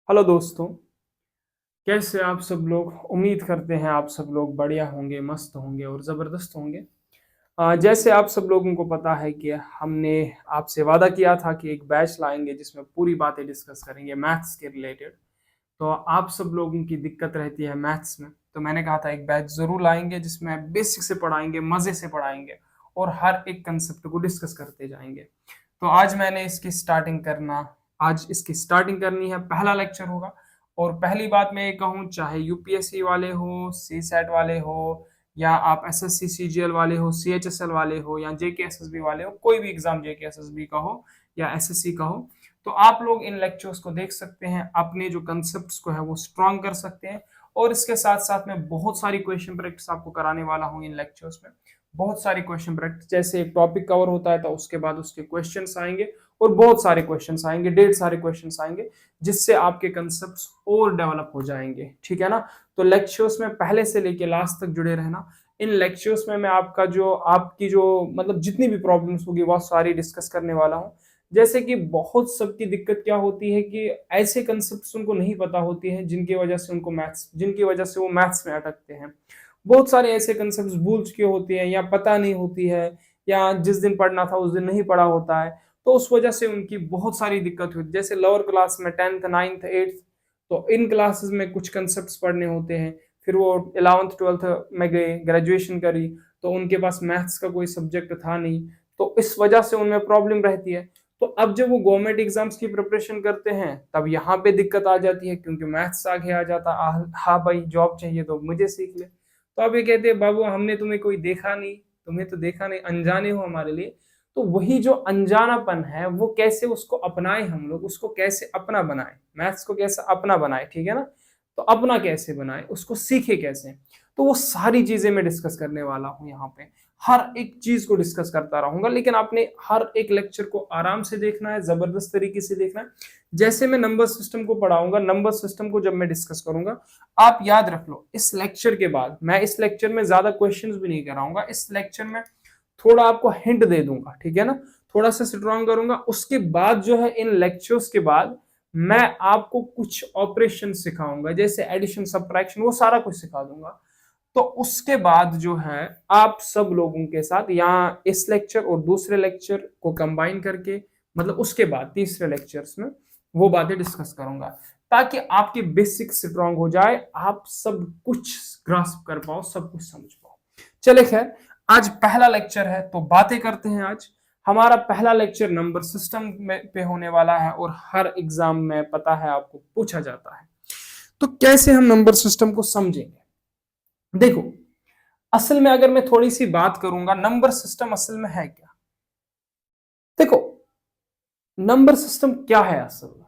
Hello दोस्तों। कैसे आप सब लोग? उम्मीद करते हैं आप सब लोग बढ़िया होंगे, मस्त होंगे और ज़बरदस्त होंगे। जैसे आप सब लोगों को पता है कि हमने आपसे वादा किया था कि एक बैच लाएंगे जिसमें पूरी बातें डिस्कस करेंगे मैथ्स के रिलेटेड। तो आप सब लोगों की दिक्कत रहती है मैथ्स में, तो मैंने कहा था एक बैच ज़रूर लाएंगे जिसमें बेसिक से पढ़ाएंगे, मज़े से पढ़ाएंगे और हर एक कंसेप्ट को डिस्कस करते जाएंगे। तो आज इसकी स्टार्टिंग करनी है, पहला लेक्चर होगा। और पहली बात मैं ये कहूँ, चाहे यूपीएससी वाले हो, सी सेट वाले हो, या आप एसएससी सीजीएल वाले हो, सीएचएसएल वाले हो, या जेके एसएसबी वाले हो, कोई भी एग्जाम जेके एसएसबी का हो या एसएससी का हो, तो आप लोग इन लेक्चर्स को देख सकते हैं, अपने जो कंसेप्ट को है वो स्ट्रॉन्ग कर सकते हैं। और इसके साथ साथ में बहुत सारी क्वेश्चन प्रैक्टिस आपको कराने वाला हूँ इन लेक्चर्स में। बहुत सारी क्वेश्चन प्रैक्टिस, जैसे एक टॉपिक कवर होता है तो उसके बाद उसके क्वेश्चंस आएंगे और बहुत सारे क्वेश्चंस आएंगे, ढेर सारे क्वेश्चंस आएंगे, जिससे आपके कंसेप्ट्स और डेवलप हो जाएंगे। ठीक है ना? तो लेक्चर्स में पहले से लेके लास्ट तक जुड़े रहना। इन लेक्चर्स में मैं आपकी जो मतलब जितनी भी प्रॉब्लम्स होगी वो सारी डिस्कस करने वाला हूँ। जैसे कि बहुत सबकी दिक्कत क्या होती है कि ऐसे कंसेप्ट्स उनको नहीं पता होती है जिनकी वजह से वो मैथ्स में अटकते हैं। बहुत सारे ऐसे कंसेप्ट्स भूल चुके होते हैं या पता नहीं होती है, या जिस दिन पढ़ना था उस दिन नहीं पढ़ा होता है, तो उस वजह से उनकी बहुत सारी दिक्कत होती है। जैसे लोअर क्लास में 10th 9th 8th, तो इन क्लासेस में कुछ कंसेप्ट्स पढ़ने होते हैं। फिर वो 11th 12th में गए, ग्रेजुएशन करी, तो उनके पास मैथ्स का कोई सब्जेक्ट था नहीं, तो इस वजह से उनमें प्रॉब्लम रहती है। तो अब जब वो गवर्नमेंट एग्जाम्स की प्रिपरेशन करते हैं तब यहाँ पे दिक्कत आ जाती है, क्योंकि मैथ्स आगे आ जाता। हाँ भाई, जॉब चाहिए तो मुझे सीख ले। तो अब ये कहते हैं बाबू हमने तुम्हें कोई देखा नहीं, तुम्हें तो देखा नहीं, अनजाने हो हमारे लिए। तो वही जो अनजानापन है वो कैसे उसको अपनाए, हम लोग उसको कैसे अपना बनाए, मैथ्स को कैसे अपना बनाए, ठीक है ना? तो अपना कैसे बनाए, उसको सीखे कैसे, तो वो सारी चीजें मैं डिस्कस करने वाला हूँ यहाँ पे। हर एक चीज को डिस्कस करता रहूंगा, लेकिन आपने हर एक लेक्चर को आराम से देखना है, जबरदस्त तरीके से देखना है। जैसे मैं नंबर सिस्टम को पढ़ाऊंगा, नंबर सिस्टम को जब मैं डिस्कस करूंगा, आप याद रख लो, इस लेक्चर के बाद मैं इस लेक्चर में ज्यादा क्वेश्चंस भी नहीं कराऊंगा। इस लेक्चर में थोड़ा आपको हिंट दे दूंगा, ठीक है ना? थोड़ा सा स्ट्रॉन्ग करूंगा। उसके बाद जो है, इन लेक्चर्स के बाद मैं आपको कुछ ऑपरेशन सिखाऊंगा, जैसे एडिशन, सब्ट्रैक्शन, वो सारा कुछ सिखा दूंगा। तो उसके बाद जो है, आप सब लोगों के साथ यहाँ इस लेक्चर और दूसरे लेक्चर को कंबाइन करके, मतलब उसके बाद तीसरे लेक्चर्स में वो बातें डिस्कस करूंगा, ताकि आपकी बेसिक स्ट्रॉन्ग हो जाए, आप सब कुछ ग्रास्प कर पाओ, सब कुछ समझ पाओ। चले खैर, आज पहला लेक्चर है तो बातें करते हैं। आज हमारा पहला लेक्चर नंबर सिस्टम में पे होने वाला है, और हर एग्जाम में पता है आपको पूछा जाता है। तो कैसे हम नंबर सिस्टम को समझेंगे? देखो, असल में अगर मैं थोड़ी सी बात करूंगा, नंबर सिस्टम असल में है क्या? देखो, नंबर सिस्टम क्या है असल में?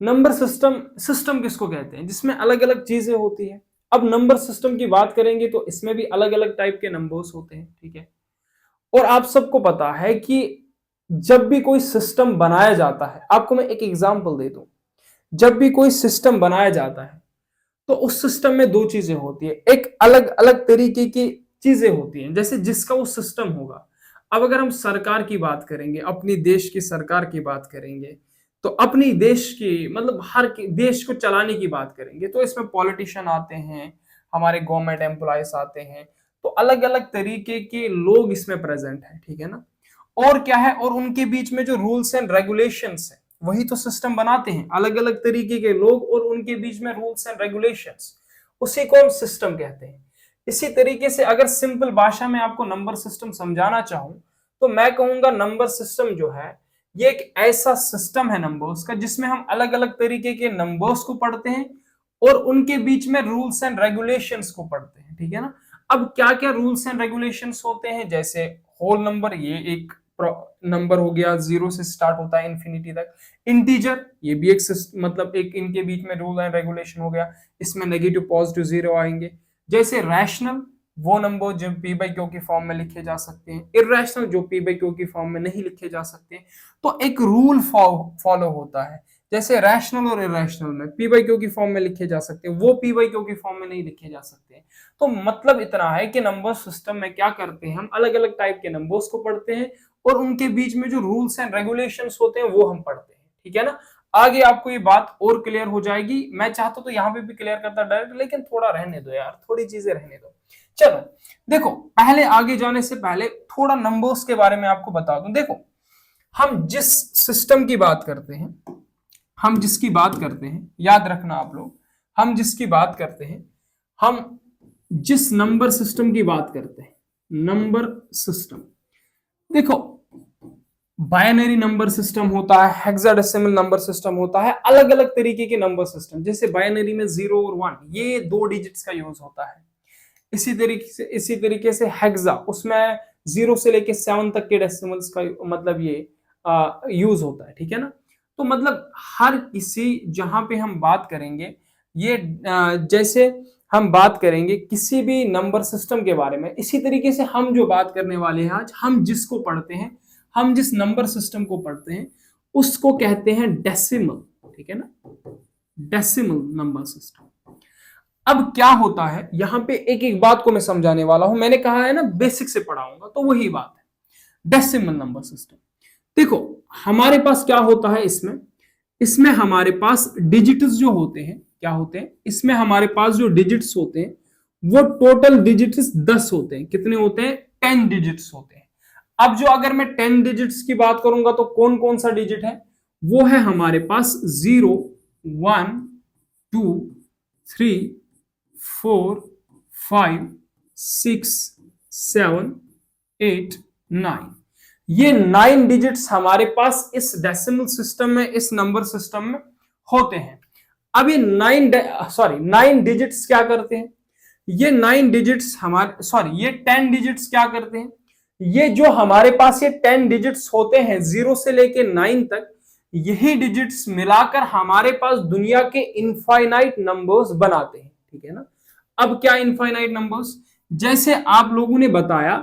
नंबर सिस्टम, सिस्टम किसको कहते हैं? जिसमें अलग अलग चीजें होती है। अब नंबर सिस्टम की बात करेंगे तो इसमें भी अलग अलग टाइप के नंबर्स होते हैं, ठीक है? और आप सबको पता है कि जब भी कोई सिस्टम बनाया जाता है, आपको मैं एक एग्जांपल दे दूं, जब भी कोई सिस्टम बनाया जाता है तो उस सिस्टम में दो चीजें होती है, एक अलग अलग तरीके की चीजें होती हैं, जैसे जिसका वो सिस्टम होगा। अब अगर हम सरकार की बात करेंगे, अपनी देश की सरकार की बात करेंगे, तो अपनी देश की मतलब देश को चलाने की बात करेंगे, तो इसमें पॉलिटिशियन आते हैं, हमारे गवर्नमेंट एम्प्लॉयज आते हैं, तो अलग अलग तरीके के लोग इसमें प्रेजेंट है, ठीक है ना? और क्या है, और उनके बीच में जो रूल्स एंड रेगुलेशंस है, वही तो सिस्टम बनाते हैं। अलग अलग तरीके के लोग और उनके बीच में रूल्स एंड रेगुलेशंस, उसी को हम सिस्टम कहते हैं। इसी तरीके से अगर सिंपल भाषा में आपको नंबर सिस्टम समझाना चाहूं, तो मैं कहूंगा नंबर सिस्टम जो है, ये एक ऐसा सिस्टम है नंबर्स का, जिसमें हम अलग अलग तरीके के नंबर्स को पढ़ते हैं और उनके बीच में रूल्स एंड रेगुलेशंस को पढ़ते हैं, ठीक है ना? अब क्या क्या रूल्स एंड रेगुलेशंस होते हैं? जैसे होल नंबर, ये एक नंबर हो गया, जीरो से स्टार्ट होता है इंफिनिटी तक। इंटीजर, ये भी एक मतलब एक इनके बीच में रूल एंड रेगुलेशन हो गया, इसमें नेगेटिव पॉजिटिव जीरो आएंगे। जैसे रैशनल, वो नंबर जो पी बाई क्यू की फॉर्म में लिखे जा सकते हैं। इरेशनल, जो पी बाई क्यू की फॉर्म में नहीं लिखे जा सकते। तो एक रूल फॉलो होता है, जैसे रैशनल और इरेशनल में पी बाई क्यू की फॉर्म में लिखे जा सकते हैं, वो पी बाई क्यू की फॉर्म में नहीं लिखे जा सकते। तो मतलब इतना है कि नंबर सिस्टम में क्या करते हैं, हम अलग अलग टाइप के नंबर्स को पढ़ते हैं और उनके बीच में जो रूल्स एंड रेगुलेशंस होते हैं वो हम पढ़ते हैं, ठीक है ना? आगे आपको ये बात और क्लियर हो जाएगी। मैं चाहता तो यहाँ पे भी क्लियर करता डायरेक्ट, लेकिन थोड़ा रहने दो यार, थोड़ी चीजें रहने दो। चलो देखो, पहले आगे जाने से पहले थोड़ा नंबर्स के बारे में आपको बता दूं। देखो, हम जिस सिस्टम की बात करते हैं, हम जिसकी बात करते हैं, याद रखना आप लोग, हम जिसकी बात करते हैं, हम जिस नंबर सिस्टम की बात करते हैं, नंबर सिस्टम, देखो बाइनरी नंबर सिस्टम होता है, हेक्साडेसिमल नंबर सिस्टम होता है, अलग अलग तरीके के नंबर सिस्टम। जैसे बाइनरी में 0 और 1 ये 2 डिजिट्स का यूज होता है। इसी तरीके से हेक्सा, उसमें 0 से लेके 7 तक के डेसिमल्स का मतलब ये यूज होता है, ठीक है ना। तो मतलब हर किसी, जहां पे हम बात करेंगे ये जैसे हम बात करेंगे किसी भी नंबर सिस्टम के बारे में, इसी तरीके से हम जो बात करने वाले हैं आज, हम जिसको पढ़ते हैं, हम जिस नंबर सिस्टम को पढ़ते हैं उसको कहते हैं डेसिमल, ठीक है ना, डेसिमल नंबर सिस्टम। अब क्या होता है, यहां पे एक एक बात को मैं समझाने वाला हूं। मैंने कहा है ना बेसिक से पढ़ाऊंगा, तो वही बात है, डेसिमल नंबर सिस्टम। देखो हमारे पास क्या होता है, इसमें हमारे पास डिजिट्स जो होते हैं, क्या होते हैं, इसमें हमारे पास जो डिजिट्स होते हैं वो टोटल डिजिट्स 10 होते हैं। कितने होते हैं? 10 डिजिट्स होते हैं। अब जो अगर मैं 10 डिजिट्स की बात करूंगा तो कौन कौन सा डिजिट है? वो है हमारे पास 0, 1, 2, 3, 4, 5, 6, 7, 8, 9। ये 9 डिजिट्स हमारे पास इस डेसिमल सिस्टम में, इस नंबर सिस्टम में होते हैं। अब ये 9 डिजिट्स क्या करते हैं? ये 9 डिजिट्स ये 10 डिजिट्स क्या करते हैं? ये जो हमारे पास ये 10 डिजिट्स होते हैं 0 से लेके 9 तक, यही डिजिट्स मिलाकर हमारे पास दुनिया के इनफाइनाइट नंबर्स बनाते हैं, ठीक है ना। अब क्या इनफाइनाइट नंबर्स? जैसे आप लोगों ने बताया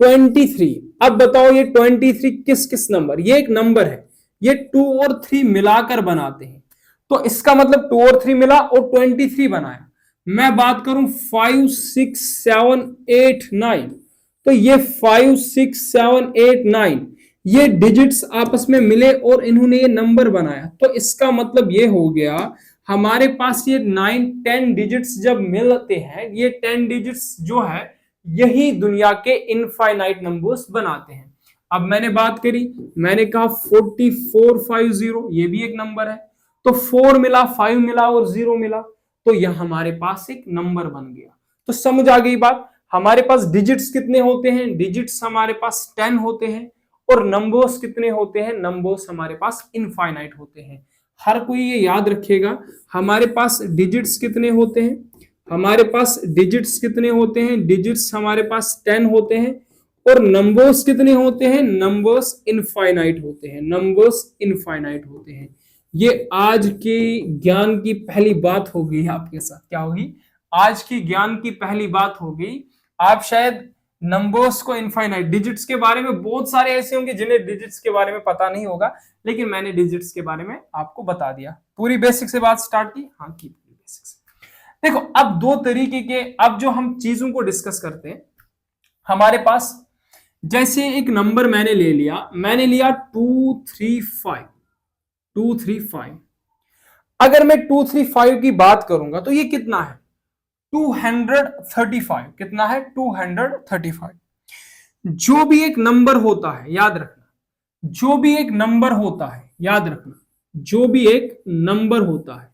23। अब बताओ ये 23 किस किस नंबर, ये एक नंबर है, ये 2 और 3 मिलाकर बनाते हैं। तो इसका मतलब 2 और 3 मिला और 23 बनाया। मैं बात करूं 5, 6, 7, 8, 9, तो ये 5, 6, 7, 8, 9 ये डिजिट्स आपस में मिले और इन्होंने ये नंबर बनाया। तो इसका मतलब ये हो गया हमारे पास ये 9, 10 डिजिट्स जब मिलते हैं, ये 10 डिजिट्स जो है यही दुनिया के इनफाइनाइट नंबर्स बनाते हैं। अब मैंने बात करी, मैंने कहा 4450, ये भी एक नंबर है। तो 4 मिला, 5 मिला और 0 मिला, तो यह हमारे पास एक नंबर बन गया। तो समझ आ गई बात। हमारे पास डिजिट्स कितने होते हैं? डिजिट्स हमारे पास 10 होते हैं। और नंबर्स कितने होते हैं? नंबर्स हमारे पास इनफाइनाइट होते हैं। हर कोई ये याद रखेगा, हमारे पास डिजिट्स कितने होते हैं? हमारे पास डिजिट्स कितने होते हैं? डिजिट्स हमारे पास 10 होते हैं। और नंबर्स कितने होते हैं? नंबर्स इनफाइनाइट होते हैं, नंबर्स इनफाइनाइट होते हैं। ये आज के ज्ञान की पहली बात हो गई आपके साथ। क्या होगी? आज की ज्ञान की पहली बात हो गई। आप शायद नंबर्स को, इनफाइनाइट डिजिट्स के बारे में, बहुत सारे ऐसे होंगे जिन्हें डिजिट्स के बारे में पता नहीं होगा, लेकिन मैंने डिजिट्स के बारे में आपको बता दिया। पूरी बेसिक से बात स्टार्ट की, हाँ की पूरी बेसिक से। देखो अब दो तरीके के, अब जो हम चीजों को डिस्कस करते हैं, हमारे पास जैसे एक नंबर मैंने ले लिया, मैंने लिया 235। अगर मैं 235 की बात करूंगा तो ये कितना है? 235। कितना है? 235। जो भी एक नंबर होता है, याद रखना, जो भी एक नंबर होता है, याद रखना, जो भी एक नंबर होता है,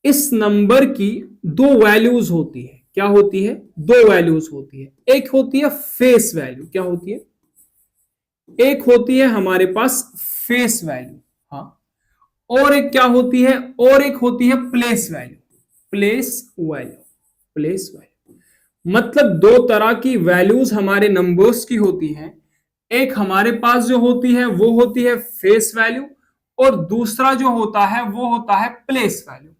इस नंबर की दो वैल्यूज होती है। क्या होती है? दो वैल्यूज होती है। एक होती है फेस वैल्यू। क्या होती है? एक होती है हमारे पास फेस वैल्यू, हाँ। और एक क्या होती है? और एक होती है प्लेस वैल्यू। प्लेस वैल्यू मतलब दो तरह की वैल्यूज हमारे नंबर्स की होती हैं। एक हमारे पास जो होती है वो होती है फेस वैल्यू, और दूसरा जो होता है वो होता है प्लेस वैल्यू।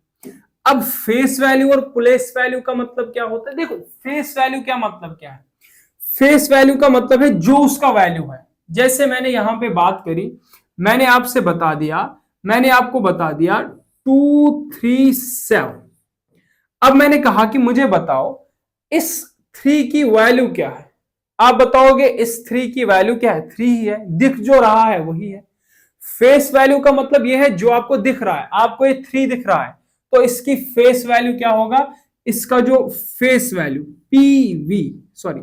अब फेस वैल्यू और प्लेस वैल्यू का मतलब क्या होता है? देखो फेस वैल्यू क्या मतलब क्या है? फेस वैल्यू का मतलब है जो उसका वैल्यू है। जैसे मैंने यहां पे बात करी, मैंने आपको बता दिया 237। अब मैंने कहा कि मुझे बताओ इस 3 की वैल्यू क्या है। आप बताओगे इस 3 की वैल्यू क्या है? 3 ही है, दिख जो रहा है वही है। फेस वैल्यू का मतलब यह है जो आपको दिख रहा है, आपको ये 3 दिख रहा है तो इसकी फेस वैल्यू क्या होगा, इसका जो face value PV sorry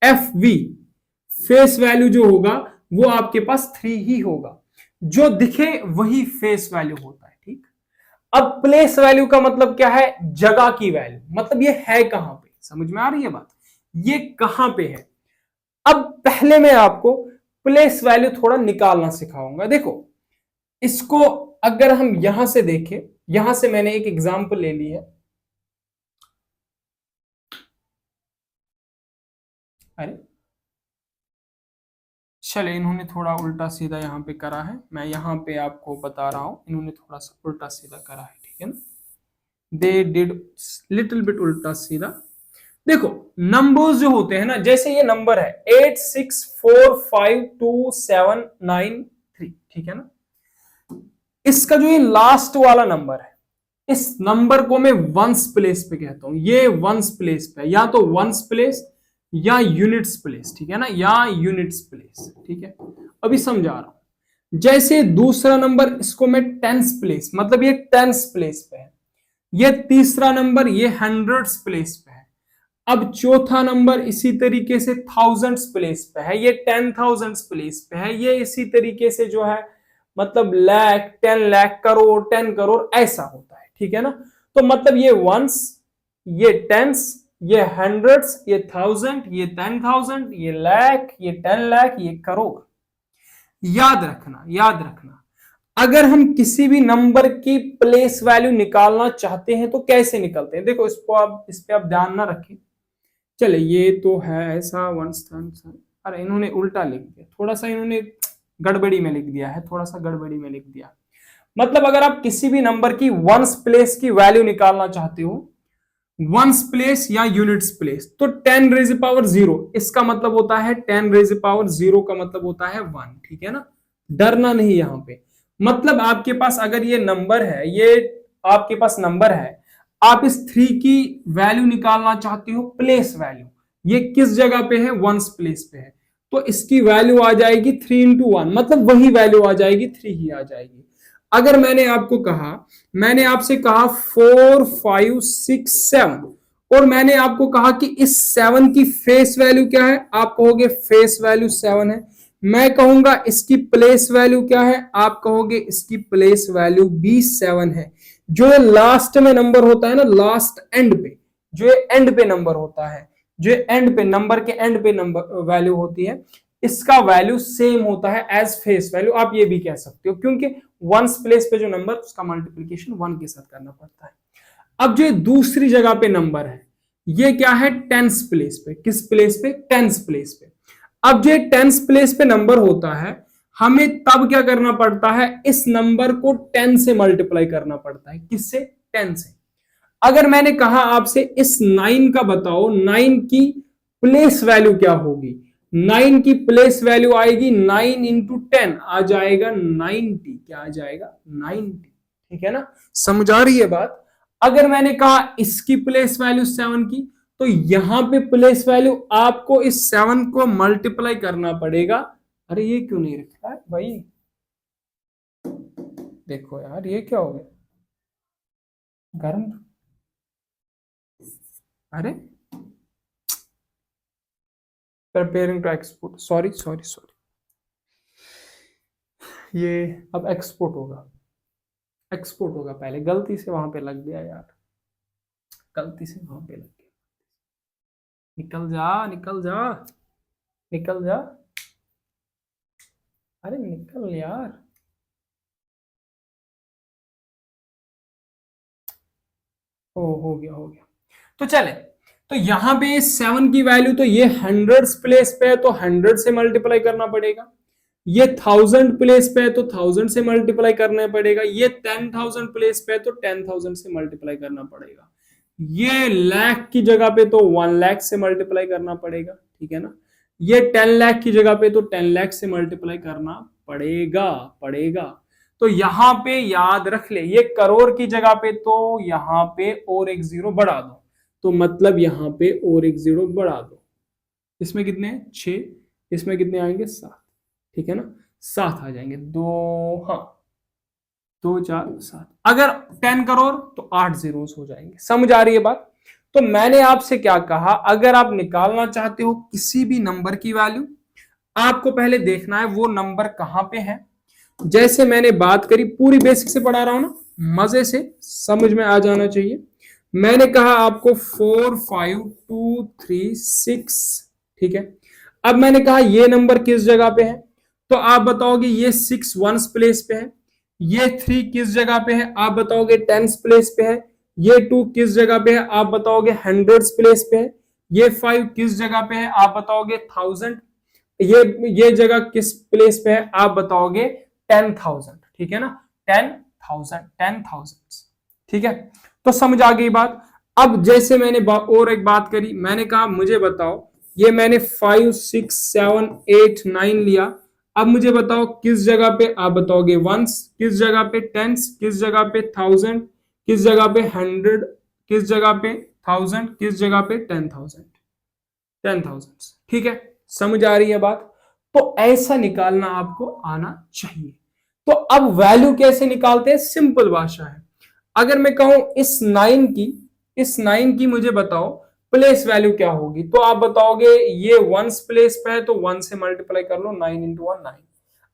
FV face value जो होगा वो आपके पास 3 ही होगा, जो दिखे वही फेस वैल्यू होता है। ठीक, अब प्लेस वैल्यू का मतलब क्या है, जगह की वैल्यू, मतलब ये है कहां पे, समझ में आ रही है बात, ये कहां पे है। अब पहले मैं आपको प्लेस वैल्यू थोड़ा निकालना सिखाऊंगा। देखो इसको अगर हम यहां से देखें, यहां से मैंने एक एग्जांपल ले ली है, अरे चले इन्होंने थोड़ा उल्टा सीधा यहां पे करा है, मैं यहां पे आपको बता रहा हूं, इन्होंने थोड़ा सा उल्टा सीधा करा है, ठीक है ना, दे डिड लिटिल बिट उल्टा सीधा। देखो नंबर्स जो होते हैं ना, जैसे ये नंबर है 86452793, ठीक है ना, इसका जो ये लास्ट वाला नंबर है, इस नंबर को मैं वंस प्लेस पे कहता हूं, ये वंस प्लेस पे, या तो वंस प्लेस या यूनिट्स प्लेस, ठीक है ना, या यूनिट्स प्लेस, ठीक है। अभी समझा रहा हूं, जैसे दूसरा नंबर इसको मैं टेंस प्लेस, मतलब ये टेंस प्लेस पे है, ये तीसरा नंबर ये हंड्रेड्स प्लेस पे है, अब चौथा नंबर इसी तरीके से थाउजेंड्स प्लेस पे है, ये 10,000 प्लेस पे है, ये इसी तरीके से जो है मतलब लाख, 10 लाख, करोड़, 10 करोड़ ऐसा होता है, ठीक है ना। तो मतलब ये वंस, ये टेंस, ये हंड्रेड्स, ये थाउजेंड, ये 10,000, ये लाख, ये 10 लाख, ये करोड़। याद रखना, याद रखना, अगर हम किसी भी नंबर की प्लेस वैल्यू निकालना चाहते हैं तो कैसे निकलते हैं, देखो इसको आप, इस पे आप ध्यान ना रखें, चले ये तो है ऐसा वंस, अरे इन्होंने उल्टा लिख दिया, थोड़ा सा इन्होंने गड़बड़ी में लिख दिया है, थोड़ा सा गड़बड़ी में लिख दिया। मतलब अगर आप किसी भी नंबर की वंस प्लेस की वैल्यू निकालना चाहते हो, वंस प्लेस या यूनिट्स प्लेस, तो 10⁻0 इसका मतलब होता है 10⁻0 का मतलब होता है 1, ठीक है ना, डरना नहीं यहां पे। मतलब आपके पास अगर ये नंबर है, ये आपके पास नंबर है, आप इस 3 की वैल्यू निकालना चाहते हो प्लेस वैल्यू, ये किस जगह पे है, वंस प्लेस पे है, तो इसकी वैल्यू आ जाएगी 3 × 1, मतलब वही वैल्यू आ जाएगी, 3 ही आ जाएगी। अगर मैंने आपको कहा, मैंने आपसे कहा 4 5 6 7 और मैंने आपको कहा कि इस 7 की फेस वैल्यू क्या है, आप कहोगे फेस वैल्यू 7 है, मैं कहूंगा इसकी प्लेस वैल्यू क्या है, आप कहोगे इसकी प्लेस वैल्यू भी 7 है। जो लास्ट में नंबर होता है ना, लास्ट एंड पे, जो एंड पे नंबर होता है, जो एंड पे नंबर के एंड पे नंबर वैल्यू होती है, इसका वैल्यू सेम होता है एज फेस वैल्यू, आप ये भी कह सकते हो, क्योंकि वंस प्लेस पे जो नंबर उसका मल्टीप्लीकेशन 1 के साथ करना पड़ता है। अब जो दूसरी जगह पे नंबर है, ये क्या है, टेंस प्लेस पे, किस प्लेस पे, टेंस प्लेस पे। अब जो टेंस प्लेस पे नंबर होता है, हमें तब क्या करना पड़ता है, इस नंबर को 10 से मल्टीप्लाई करना पड़ता है, किससे, 10 से। अगर मैंने कहा आपसे इस 9 का बताओ, 9 की प्लेस वैल्यू क्या होगी, 9 की प्लेस वैल्यू आएगी 9 × 10 आ जाएगा 90, क्या आ जाएगा 90, ठीक है ना, समझ आ रही है बात। अगर मैंने कहा इसकी प्लेस वैल्यू 7 की, तो यहां पे प्लेस वैल्यू आपको इस 7 को मल्टीप्लाई करना पड़ेगा। अरे ये क्यों नहीं रखा है भाई, देखो यार ये क्या हो गया, गर्म, अरे preparing to export, sorry sorry sorry, ये अब एक्सपोर्ट होगा, एक्सपोर्ट होगा, पहले गलती से वहां पे लग गया यार, गलती से वहां पे लग गया, निकल जा निकल जा निकल जा, अरे निकल यार, हो गया हो गया। तो चले, तो यहां पे 7 की वैल्यू, तो ये हंड्रेड्स प्लेस पे है तो 100 से मल्टीप्लाई करना पड़ेगा, ये 1000 प्लेस पे है तो 1000 से मल्टीप्लाई करना पड़ेगा, ये 10,000 प्लेस पे है तो 10,000 से मल्टीप्लाई करना पड़ेगा, ये लाख की जगह पे तो 1 लाख से मल्टीप्लाई करना पड़ेगा, ठीक है ना, ये 10 लाख की जगह पे तो 10 लाख से मल्टीप्लाई करना पड़ेगा पड़ेगा। तो यहां पे याद रख ले, ये करोड़ की जगह पे तो यहां पे और एक जीरो बढ़ा दो, तो मतलब यहां पे और एक जीरो बढ़ा दो, इसमें कितने 6, इसमें कितने आएंगे 7, ठीक है ना, 7 आ जाएंगे, 2, हाँ 2 4 7। अगर 10 करोड़ तो 8 जीरोस हो जाएंगे। समझ आ रही है बात? तो मैंने आपसे क्या कहा, अगर आप निकालना चाहते हो किसी भी नंबर की वैल्यू, आपको पहले देखना है वो नंबर कहां पे है। जैसे मैंने बात करी, पूरी बेसिक से पढ़ा रहा हूं ना, मजे से समझ में आ जाना चाहिए। मैंने कहा आपको 4 5 2 3 6, ठीक है। अब मैंने कहा ये नंबर किस जगह पे है, तो आप बताओगे ये 6 वंस प्लेस पे है। ये 3 किस जगह पे है, आप बताओगे टेंस प्लेस पे है। ये 2 किस जगह पे है, आप बताओगे हंड्रेड्स प्लेस पे है। ये 5 किस जगह पे है, आप बताओगे 1000। ये जगह किस प्लेस पे है, आप बताओगे 10,000, ठीक है ना, 10,000, 10,000, ठीक है। तो समझ आ गई बात। अब जैसे मैंने और एक बात करी, मैंने कहा मुझे बताओ, ये मैंने 5 6 7 8 9 लिया। अब मुझे बताओ किस जगह पे, आप बताओगे वंस, किस जगह पे टेंस, किस जगह पे 1000, किस जगह पे 100, किस जगह पे 1000, किस जगह पे 10,000, 10,000, ठीक है। समझ आ रही है बात? तो ऐसा निकालना आपको आना चाहिए। तो अब वैल्यू कैसे निकालते हैं, सिंपल भाषा है। अगर मैं कहूं इस 9 की मुझे बताओ प्लेस वैल्यू क्या होगी, तो आप बताओगे ये वंस प्लेस पे है तो 1 से मल्टीप्लाई कर लो, 9 इंटू 1 9।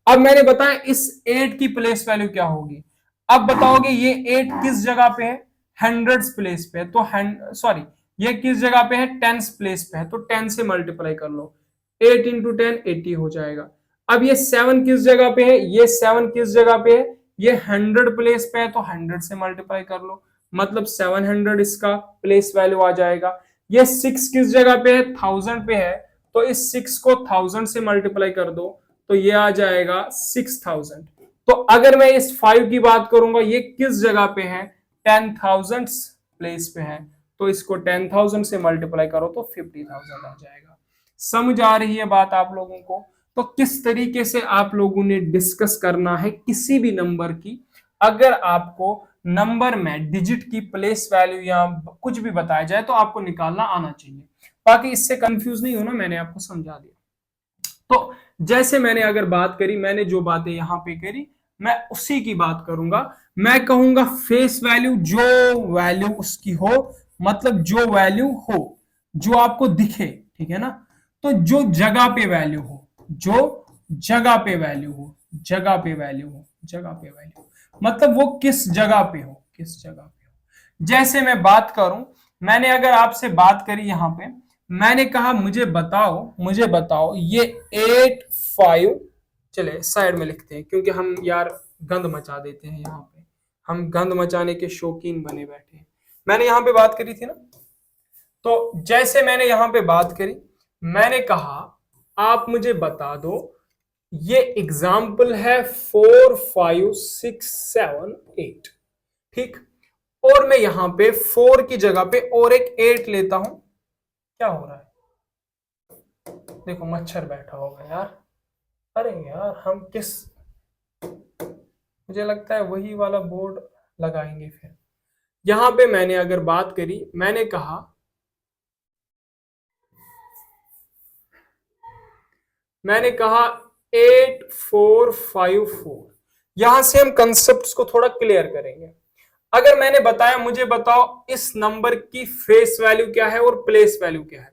अब मैंने बताया इस 8 की प्लेस वैल्यू क्या होगी, अब बताओगे ये 8 किस जगह पे है, हंड्रेड्स प्लेस पे है, तो सॉरी ये किस जगह पे है, टेंस प्लेस पे है, तो 10 से मल्टीप्लाई कर लो, 8 इंटू 10 80 हो जाएगा। अब ये 7 किस जगह पे है, ये 7 किस जगह पे है, ये 100 प्लेस पे है, तो 100 से मल्टीप्लाई कर लो, मतलब 700 इसका प्लेस वैल्यू आ जाएगा। ये 6 किस जगह पे है, 1000 पे है, तो इस 6 को 1000 से मल्टीप्लाई कर दो, तो ये आ जाएगा 6000। तो अगर मैं इस 5 की बात करूंगा, ये किस जगह पे है, 10,000 प्लेस पे है, तो इसको 10,000 से मल्टीप्लाई करो तो 50,000 आ जाएगा। समझ आ रही है बात आप लोगों को? तो किस तरीके से आप लोगों ने डिस्कस करना है किसी भी नंबर की, अगर आपको नंबर में डिजिट की प्लेस वैल्यू या कुछ भी बताया जाए तो आपको निकालना आना चाहिए। बाकी इससे कंफ्यूज नहीं होना, मैंने आपको समझा दिया। तो जैसे मैंने अगर बात करी, मैंने जो बातें यहां पे करी मैं उसी की बात करूंगा। मैं कहूंगा फेस वैल्यू, जो वैल्यू उसकी हो, मतलब जो वैल्यू हो जो आपको दिखे, ठीक है ना। तो जो जगह पे वैल्यू हो, जो जगह पे वैल्यू हो, जगह पे वैल्यू हो, जगह पे वैल्यू, मतलब वो किस जगह पे हो, किस जगह पे हो। जैसे मैं बात करूं, मैंने अगर आपसे बात करी यहां पे, मैंने कहा मुझे बताओ ये 8 5, चले साइड में लिखते हैं क्योंकि हम यार गंद मचा देते हैं यहाँ पे, हम गंद मचाने के शौकीन बने बैठे हैं। मैंने यहाँ पे बात करी थी ना, तो जैसे मैंने यहाँ पे बात करी, मैंने कहा आप मुझे बता दो, ये एग्जाम्पल है 4 5 6 7 8, ठीक। और मैं यहां पे 4 की जगह पे और एक 8 लेता हूं, क्या हो रहा है, देखो मच्छर बैठा होगा यार। अरे यार हम किस, मुझे लगता है वही वाला बोर्ड लगाएंगे फिर। यहां पे मैंने अगर बात करी, मैंने कहा 8 4 5 4, यहां से हम कंसेप्ट को थोड़ा क्लियर करेंगे। अगर मैंने बताया मुझे बताओ इस नंबर की फेस वैल्यू क्या है और प्लेस वैल्यू क्या है,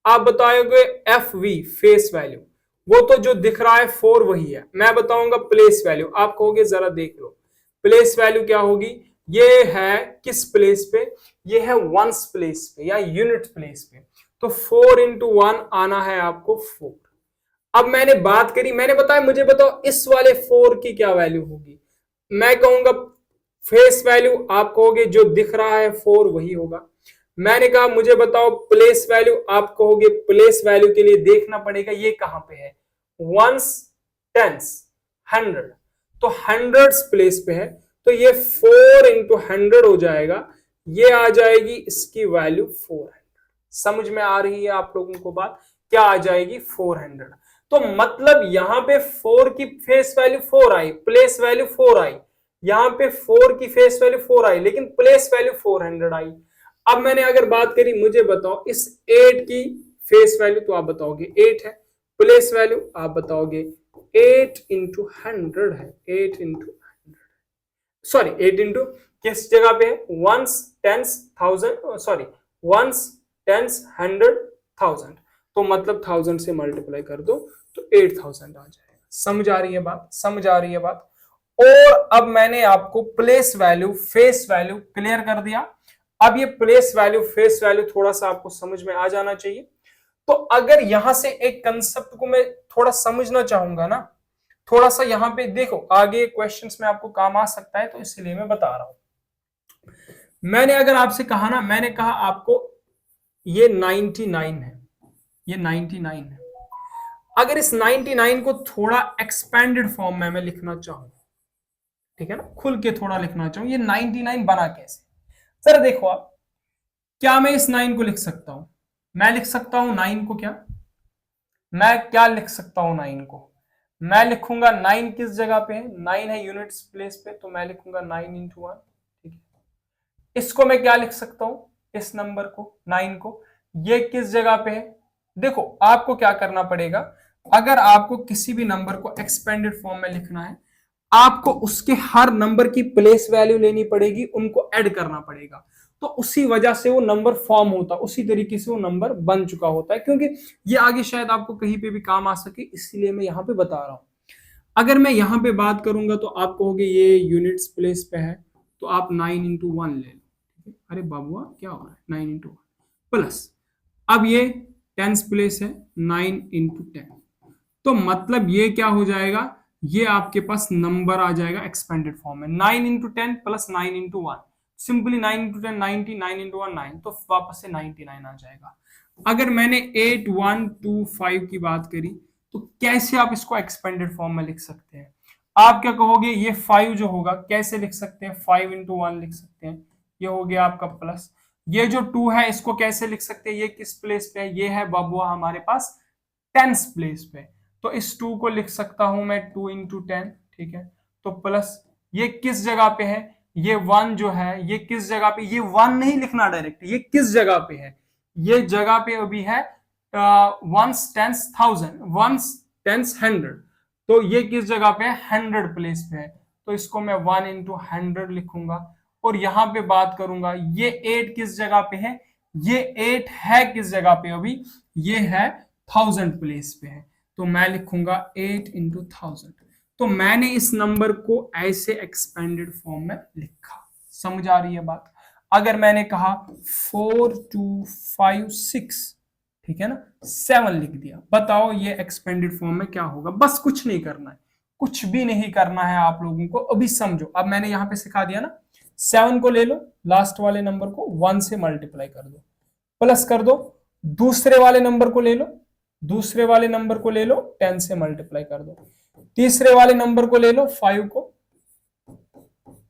आप बताओगे एफ वी फेस वैल्यू, वो तो जो दिख रहा है 4 वही है। मैं बताऊंगा प्लेस वैल्यू, आप कहोगे जरा देख लो प्लेस वैल्यू क्या होगी, ये है किस प्लेस पे, ये है वंस प्लेस पे या यूनिट प्लेस पे, तो 4 इंटू 1 आना है आपको 4। अब मैंने बात करी, मैंने बताया मुझे बताओ इस वाले 4 की क्या वैल्यू होगी, मैं कहूंगा फेस वैल्यू, आप कहोगे जो दिख रहा है 4 वही होगा। मैंने कहा मुझे बताओ प्लेस वैल्यू, आप कहोगे प्लेस वैल्यू के लिए देखना पड़ेगा ये कहां पे है, वंस टेंस 100, तो हंड्रेड्स प्लेस पे है, तो ये 4 इंटू 100 हो जाएगा, ये आ जाएगी इसकी वैल्यू 400। समझ में आ रही है आप लोगों को बात, क्या आ जाएगी 400। तो मतलब यहां पे 4 की फेस वैल्यू 4 आई, प्लेस वैल्यू 4 आई, यहां पे 4 की फेस वैल्यू 4 आई, लेकिन प्लेस वैल्यू 400 आई। अब मैंने अगर बात करी मुझे बताओ इस 8 की फेस वैल्यू, तो आप बताओगे 8 है, प्लेस वैल्यू आप बताओगे 8 इंटू 100 है, 8 इंटू 100, सॉरी 8 इंटू किस जगह पे है, ones tens thousand, sorry ones tens 100,000, तो मतलब 1000 से मल्टीप्लाई कर दो तो 8000 आ जाएगा। समझ आ रही है बात, समझ आ रही है बात। और अब मैंने आपको place value face value clear कर दिया। अब ये प्लेस वैल्यू फेस वैल्यू थोड़ा सा आपको समझ में आ जाना चाहिए। तो अगर यहां से एक कंसेप्ट को मैं थोड़ा समझना चाहूंगा ना, थोड़ा सा यहां पे देखो, आगे क्वेश्चंस में आपको काम आ सकता है, तो इसलिए मैं बता रहा हूं। मैंने अगर आपसे कहा ना, मैंने कहा आपको ये 99 है, ये 99 है। अगर इस 99 को थोड़ा एक्सपेंडेड फॉर्म में मैं लिखना चाहूं, ठीक है ना, खुल के थोड़ा लिखना चाहूं, ये 99 बना कैसे, जरा देखो आप। क्या मैं इस 9 को लिख सकता हूं, मैं लिख सकता हूं 9 को, क्या मैं क्या लिख सकता हूं 9 को, मैं लिखूंगा 9 किस जगह पे है, 9 है यूनिट्स प्लेस पे, तो मैं लिखूंगा 9 इंटू 1, ठीक है। इसको मैं क्या लिख सकता हूं, इस नंबर को 9 को, ये किस जगह पे है। देखो आपको क्या करना पड़ेगा, अगर आपको किसी भी नंबर को एक्सपेंडेड फॉर्म में लिखना है, आपको उसके हर नंबर की प्लेस वैल्यू लेनी पड़ेगी, उनको ऐड करना पड़ेगा, तो उसी वजह से वो नंबर फॉर्म होता, उसी तरीके से वो नंबर बन चुका होता है, क्योंकि ये आगे शायद आपको कहीं पे भी काम आ सके, इसलिए मैं यहां पे बता रहा हूं। अगर मैं यहां पे बात करूंगा तो आप कहोगे ये यूनिट्स प्लेस पे है, तो आप 9 इंटू 1 ले लो, ठीक है। अरे बाबुआ क्या हो रहा है, 9 इंटू 1 प्लस, अब ये टेंस प्लेस है, 9 इंटू 10, तो मतलब ये क्या हो जाएगा, ये आपके पास नंबर आ जाएगा एक्सपेंडेड फॉर्म में, 9 into 10 plus 9 into 1, simply 9 into 10 90, 9 into 1 9, तो वापस से 99 आ जाएगा। अगर मैंने 8125 की बात करी, तो कैसे आप इसको एक्सपेंडेड फॉर्म में लिख सकते हैं, आप क्या कहोगे, ये 5 जो होगा कैसे लिख सकते हैं, 5 इंटू 1 लिख सकते हैं, ये हो गया आपका प्लस, ये जो 2 है इसको कैसे लिख सकते हैं, ये किस प्लेस पे है, ये है बाबुआ हमारे पास टेंस प्लेस पे, तो इस 2 को लिख सकता हूं मैं 2 इंटू 10, ठीक है। तो प्लस ये किस जगह पे है, ये 1 जो है ये किस जगह पे, ये 1 नहीं लिखना डायरेक्ट, ये किस जगह पे है, ये जगह पे अभी है वंस टेंस 1000, वंस टेंस 100, तो ये किस जगह पे है, 100 प्लेस पे है, तो इसको मैं 1 इंटू 100 लिखूंगा। और यहां पे बात करूंगा, ये 8 किस जगह पे है, ये 8 है किस जगह पे अभी, ये है 1000 प्लेस पे है, तो मैं लिखूंगा 8 इंटू 1000, तो मैंने इस नंबर को ऐसे एक्सपेंडेड फॉर्म में लिखा। समझ आ रही है बात। अगर मैंने कहा 4256, ठीक है ना, 7 लिख दिया, बताओ ये एक्सपेंडेड फॉर्म में क्या होगा। बस कुछ नहीं करना है, कुछ भी नहीं करना है आप लोगों को, अभी समझो। अब मैंने यहां पे सिखा दिया ना, 7 को ले लो, लास्ट वाले नंबर को 1 से मल्टीप्लाई कर दो, प्लस कर दो, दूसरे वाले नंबर को ले लो, दूसरे वाले नंबर को ले लो 10 से मल्टीप्लाई कर दो, तीसरे वाले नंबर को ले लो 5 को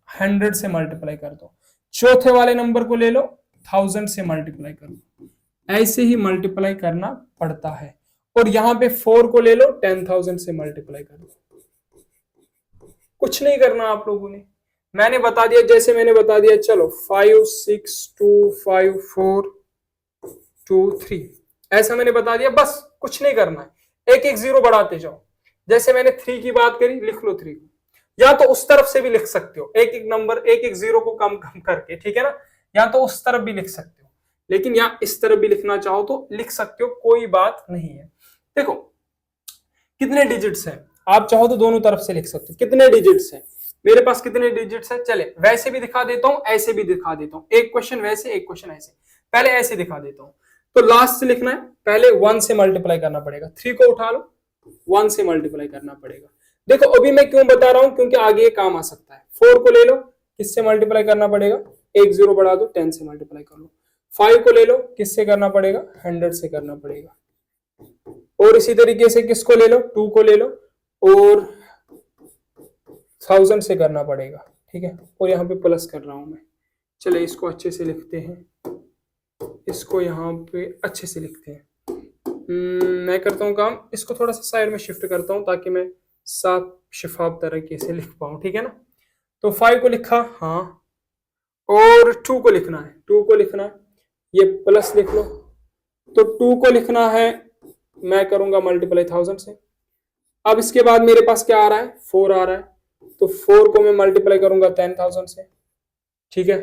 100 से मल्टीप्लाई कर दो, चौथे वाले नंबर को ले लो 1000 से मल्टीप्लाई कर दो, ऐसे ही मल्टीप्लाई करना पड़ता है। और यहां पे 4 को ले लो 10,000 से मल्टीप्लाई कर दो, कुछ नहीं करना आप लोगों ने, मैंने बता दिया, जैसे मैंने बता दिया, चलो 5 6 2 5 4 2 3, ऐसा मैंने बता दिया, बस कुछ नहीं करना है, एक एक जीरो बढ़ाते जाओ। जैसे मैंने 3 की बात करी, लिख लो 3, या तो उस तरफ से भी लिख सकते हो, एक एक नंबर एक एक जीरो को कम कम करके, ठीक है ना, या तो उस तरफ भी लिख सकते हो, लेकिन या इस तरफ भी लिखना चाहो तो लिख सकते हो, कोई बात नहीं है। देखो कितने डिजिट्स हैं, आप चाहो तो दोनों तरफ से लिख सकते हो, कितने डिजिट्स हैं, मेरे पास कितने डिजिट्स हैं, चले वैसे भी दिखा देता हूं, ऐसे भी दिखा देता हूं, एक क्वेश्चन वैसे एक क्वेश्चन ऐसे, पहले ऐसे दिखा देता हूं। तो लास्ट से लिखना है, पहले 1 से मल्टीप्लाई करना पड़ेगा, 3 को उठा लो, 1 से मल्टीप्लाई करना पड़ेगा। देखो अभी मैं क्यों बता रहा हूं, क्योंकि आगे ये काम आ सकता है। 4 को ले लो, किससे मल्टीप्लाई करना पड़ेगा, एक जीरो बढ़ा दो, 10 से मल्टीप्लाई कर लो। 5 को ले लो, किससे करना पड़ेगा, 100 से करना पड़ेगा। और इसी तरीके से किसको ले लो, 2 को ले लो और 1000 से करना पड़ेगा, ठीक है। और यहाँ पे प्लस कर रहा हूं मैं, चले इसको अच्छे से लिखते हैं, इसको यहाँ पे अच्छे से लिखते हैं। मैं करता हूँ काम, इसको थोड़ा सा साइड में शिफ्ट करता हूँ ताकि मैं साफ शफाफ तरीके से लिख पाऊँ, ठीक है ना। तो 5 को लिखा, हाँ, और 2 को लिखना है, 2 को लिखना है, ये प्लस लिख लो। तो 2 को लिखना है, मैं करूंगा मल्टीप्लाई 1000 से, अब इसके बाद मेरे पास क्या आ रहा है, 4 आ रहा है, तो 4 को मैं मल्टीप्लाई करूंगा 10,000 से, ठीक है।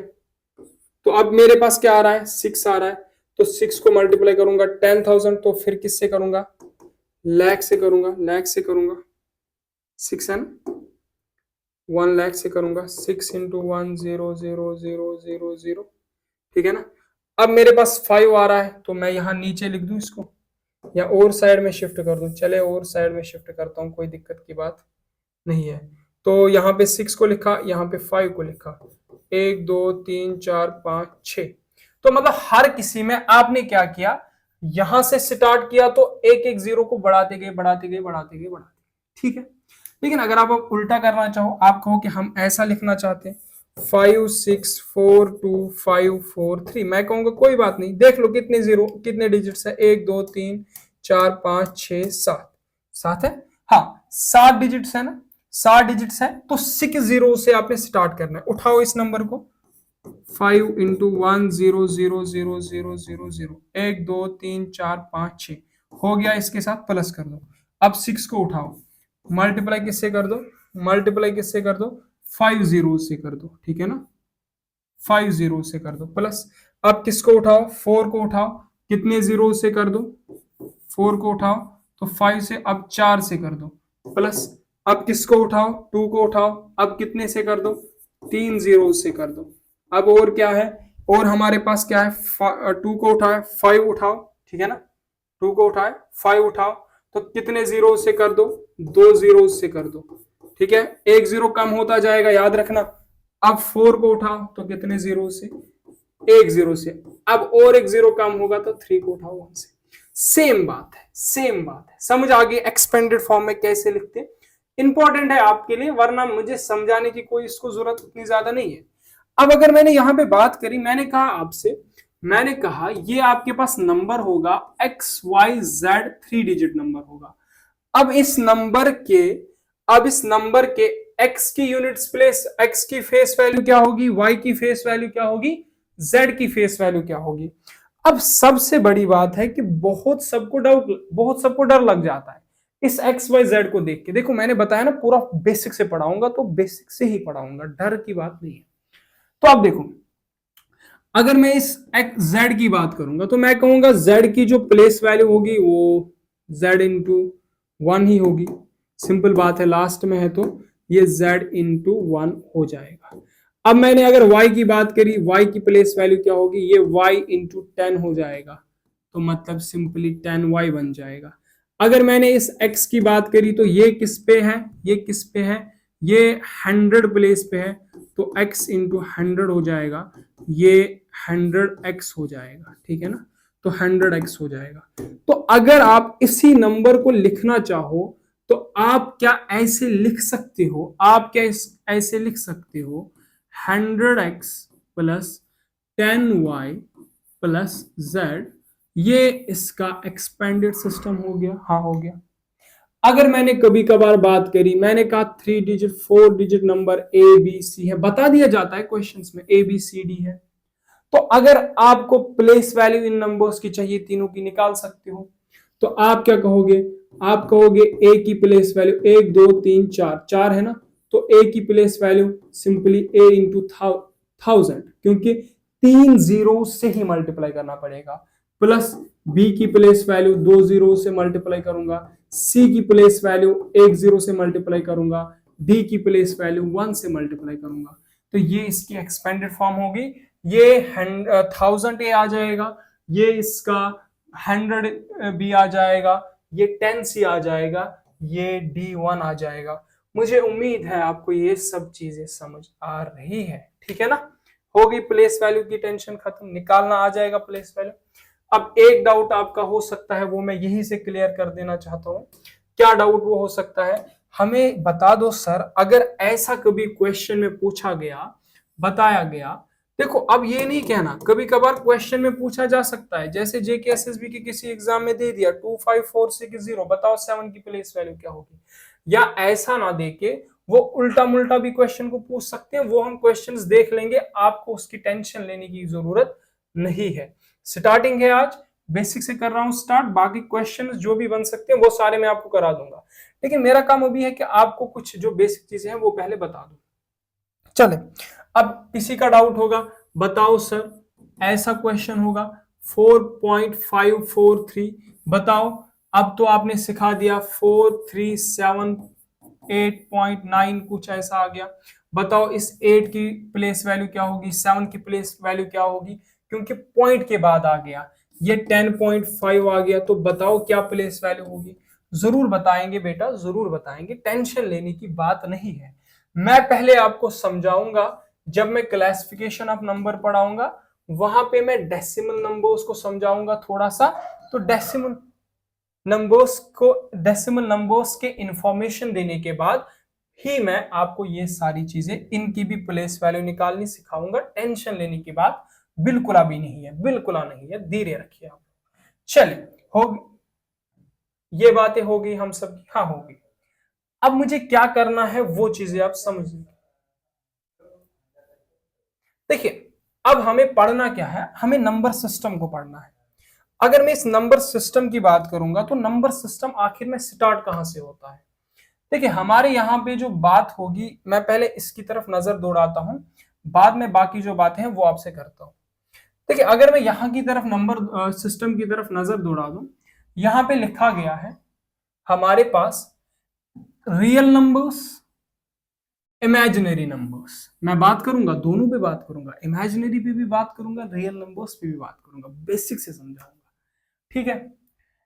तो अब मेरे पास क्या आ रहा है, 6 आ रहा है, तो 6 को मल्टीप्लाई करूंगा 10,000, तो फिर किससे करूंगा, लाख से करूंगा, लाख से करूंगा, 6 है ना, 1 लाख से करूंगा, 6 इंटू 1,0,0,0,0,0, ठीक है ना। अब मेरे पास 5 आ रहा है, तो मैं यहां नीचे लिख दूं इसको, या और साइड में शिफ्ट कर दूं, चले और साइड में शिफ्ट करता हूं, कोई दिक्कत की बात नहीं है। तो यहाँ पे 6 को लिखा, यहाँ पे 5 को लिखा, 1 2 3 4 5 6। तो मतलब हर किसी में आपने क्या किया, यहां से स्टार्ट किया तो एक एक जीरो को बढ़ाते गए बढ़ाते गए बढ़ाते गए बढ़ाते गए, ठीक है। लेकिन अगर आप उल्टा करना चाहो, आप कहो कि हम ऐसा लिखना चाहते हैं 5 6 4 2 5 4 3, मैं कहूंगा कोई बात नहीं, देख लो कितने जीरो, कितने डिजिट्स है, 1 2 3 4 5 6 7, 7 है, हाँ 7 डिजिट्स है ना, 7 डिजिट्स है, तो 6 जीरो से आपने स्टार्ट करना है। उठाओ इस नंबर को, 5 इंटू 1,0,0,0,0,0, 1 2 3 4 5 6 हो गया, इसके साथ प्लस कर दो। अब 6 को उठाओ, मल्टीप्लाई किससे कर दो, मल्टीप्लाई किससे कर दो, 5 जीरो से कर दो, ठीक है ना, 5 जीरो से कर दो प्लस। अब किसको उठाओ, 4 को उठाओ, कितने जीरो से कर दो, 4 को उठाओ तो 5 से, अब 4 से कर दो प्लस। अब किसको उठाओ, 2 को उठाओ, अब कितने से कर दो, 3 जीरो से कर दो। अब और क्या है, और हमारे पास क्या है, 2 को उठाए 5 उठाओ, ठीक है ना, 2 को उठाए 5 उठाओ, तो कितने जीरो से कर दो, 2 जीरो से कर दो, ठीक है, एक जीरो कम होता जाएगा, याद रखना। अब 4 को उठाओ तो कितने जीरो से, एक जीरो से, अब और एक जीरो कम होगा तो 3 को उठाओ 1 से। सेम बात है, सेम बात है, समझ आ गई एक्सपेंडेड फॉर्म में कैसे लिखते हैं। इंपॉर्टेंट है आपके लिए, वरना मुझे समझाने की कोई इसको जरूरत उतनी ज्यादा नहीं है। अब अगर मैंने यहां पे बात करी, मैंने कहा आपसे, मैंने कहा ये आपके पास नंबर होगा XYZ 3 डिजिट नंबर होगा। अब इस नंबर के, अब इस नंबर के x की यूनिट्स प्लेस, x की फेस वैल्यू क्या होगी, y की फेस वैल्यू क्या होगी, z की फेस वैल्यू क्या होगी। अब सबसे बड़ी बात है कि बहुत सबको डर लग जाता है इस XYZ को देख के। देखो मैंने बताया ना, पूरा बेसिक से पढ़ाऊंगा, तो बेसिक से ही पढ़ाऊंगा, डर की बात नहीं है। तो आप देखो, अगर मैं इस z की बात करूंगा तो मैं कहूंगा z की जो प्लेस वैल्यू होगी वो z इंटू 1 ही होगी, सिंपल बात है, लास्ट में है तो ये z इंटू 1 हो जाएगा। अब मैंने अगर y की बात करी, y की प्लेस वैल्यू क्या होगी, ये y इंटू 10 हो जाएगा, तो मतलब सिंपली 10y बन जाएगा। अगर मैंने इस x की बात करी तो ये किस पे है, ये किस पे है, ये 100 प्लेस पे है, तो x इंटू 100 हो जाएगा, ये 100x हो जाएगा, ठीक है ना, तो 100x हो जाएगा। तो अगर आप इसी नंबर को लिखना चाहो तो आप क्या ऐसे लिख सकते हो, आप क्या ऐसे लिख सकते हो, 100x plus 10y plus z, ये इसका एक्सपेंडेड सिस्टम हो गया, हाँ हो गया। अगर मैंने कभी कभार बात करी, मैंने कहा 3 डिजिट 4 डिजिट नंबर ABC है, बता दिया जाता है क्वेश्चंस में ABCD है, तो अगर आपको प्लेस वैल्यू इन नंबर्स की चाहिए, तीनों की निकाल सकते हो, तो आप क्या कहोगे, आप कहोगे ए की प्लेस वैल्यू 1 2 3 4, 4 है ना, तो ए की प्लेस वैल्यू सिंपली ए इंटू 1000, क्योंकि 3 जीरो से ही मल्टीप्लाई करना पड़ेगा, प्लस बी की प्लेस वैल्यू 2 जीरो से मल्टीप्लाई करूंगा, सी की प्लेस वैल्यू 1 जीरो से मल्टीप्लाई करूंगा, डी की प्लेस वैल्यू 1 से मल्टीप्लाई करूंगा, तो ये इसकी एक्सपेंडेड फॉर्म होगी। ये 1000 ए आ जाएगा, ये इसका 100 बी आ जाएगा, ये 10 सी आ जाएगा, ये D1 आ जाएगा। मुझे उम्मीद है आपको ये सब चीजें समझ आ रही है, ठीक है ना, हो गई प्लेस वैल्यू की टेंशन खत्म, निकालना आ जाएगा प्लेस वैल्यू। अब एक डाउट आपका हो सकता है, वो मैं यहीं से क्लियर कर देना चाहता हूं। क्या डाउट वो हो सकता है, हमें बता दो सर, अगर ऐसा कभी क्वेश्चन में पूछा गया, बताया गया, देखो अब ये नहीं कहना, कभी कभार क्वेश्चन में पूछा जा सकता है, जैसे JKSSB के किसी एग्जाम में दे दिया 25460, बताओ 7 की प्लेस वैल्यू क्या होगी, या ऐसा ना देके वो उल्टा मुल्टा भी क्वेश्चन को पूछ सकते हैं, वो हम क्वेश्चंस देख लेंगे, आपको उसकी टेंशन लेने की जरूरत नहीं है। स्टार्टिंग है आज, बेसिक से कर रहा हूं स्टार्ट, बाकी क्वेश्चंस जो भी बन सकते हैं वो सारे मैं आपको करा दूंगा। लेकिन मेरा काम अभी है कि आपको कुछ जो बेसिक चीजें हैं वो पहले बता दूं। चले, अब किसी का डाउट होगा, बताओ सर ऐसा क्वेश्चन होगा 4.543, बताओ। अब तो आपने सिखा दिया 437 8.9 कुछ ऐसा आ गया, बताओ इस 8 की प्लेस वैल्यू क्या होगी, 7 की प्लेस वैल्यू क्या होगी, क्योंकि पॉइंट के बाद आ गया, ये 10.5 आ गया, तो बताओ क्या प्लेस वैल्यू होगी। जरूर बताएंगे बेटा, जरूर बताएंगे, टेंशन लेने की बात नहीं है। मैं पहले आपको समझाऊंगा, जब मैं क्लासिफिकेशन ऑफ नंबर पढ़ाऊंगा वहां पे मैं डेसिमल नंबर्स को समझाऊंगा थोड़ा सा। तो डेसिमल नंबर्स के इंफॉर्मेशन देने के बाद ही मैं आपको ये सारी चीजें, इनकी भी प्लेस वैल्यू निकालनी सिखाऊंगा। टेंशन लेने की बात बिल्कुल अभी नहीं है, बिल्कुल नहीं है, धीरे रखिए आप। चलिए, होगी ये बातें होगी हम सब, हाँ होगी। अब मुझे क्या करना है वो चीजें आप समझिए। देखिए, अब हमें पढ़ना क्या है, हमें नंबर सिस्टम को पढ़ना है। अगर मैं इस नंबर सिस्टम की बात करूंगा तो नंबर सिस्टम आखिर में स्टार्ट कहां से होता है। देखिए, हमारे यहां पे जो बात होगी, मैं पहले इसकी तरफ नजर दौड़ाता हूं, बाद में बाकी जो बातें हैं वो आपसे करता हूं। देखिए, अगर मैं यहां की तरफ नंबर सिस्टम की तरफ नजर दौड़ा दूं, यहां पे लिखा गया है हमारे पास रियल नंबर्स, इमेजिनरी नंबर्स। मैं बात करूंगा, दोनों पे बात करूंगा, इमेजिनरी पे भी बात करूंगा, रियल नंबर्स पे भी बात करूंगा, बेसिक से समझाऊंगा। ठीक है,